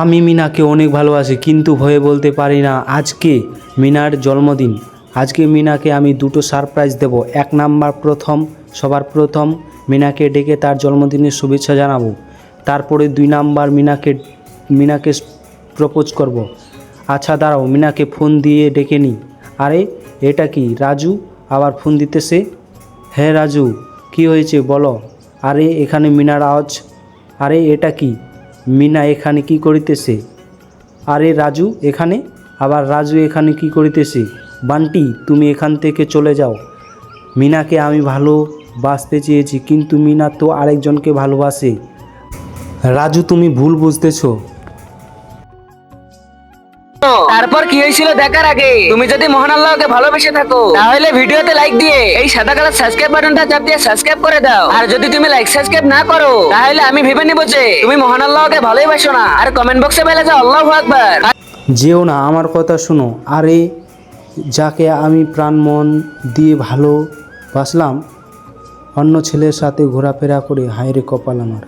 আমি মিনাকে অনেক ভালোবাসি, কিন্তু ভয়ে বলতে পারি না। আজকে মিনার জন্মদিন। আজকে মিনাকে আমি দুটো সারপ্রাইজ দেব। এক নাম্বার, সবার প্রথম মিনাকে ডেকে তার জন্মদিনের শুভেচ্ছা জানাবো। তারপরে 2 নাম্বার, মিনাকে প্রপোজ করব। আচ্ছা দাঁড়াও, মিনাকে ফোন দিয়ে ডেকে নিই। আরে এটা কি, রাজু আবার ফোন দিতেছে? হ্যাঁ রাজু, কি হয়েছে বলো? আরে এখানে মিনার আওয়াজ। আরে এটা কি, মিনা এখানে কি করিতেছে? আরে রাজু এখানে, আবার রাজু এখানে কি করিতেছে? বান্টি, তুমি এখান থেকে চলে যাও। মিনাকে আমি ভালোবাসতে চেয়েছি, কিন্তু মিনা তো আরেকজনকে ভালোবাসে। রাজু, তুমি ভুল বুঝতেছো। তারপর কি হয়েছিল দেখার আগে তুমি যদি মহান আল্লাহকে ভালোবেসে থাকো তাহলে ভিডিওতে লাইক দিয়ে এই সাদা কালার সাবস্ক্রাইব বাটনটা চাপ দিয়ে সাবস্ক্রাইব করে দাও। আর যদি তুমি লাইক সাবস্ক্রাইব না করো তাহলে আমি ভেবে নিব যে তুমি মহান আল্লাহকে ভালোবাসো না। আর কমেন্ট বক্সে বলে যাও আল্লাহু আকবার। যেও না, আমার কথা শোনো। আরে যাকে আমি প্রাণ মন দিয়ে ভালোবাসলাম অন্য ছেলের সাথে ঘোরাফেরা করে, হায় রে কপাল আমার।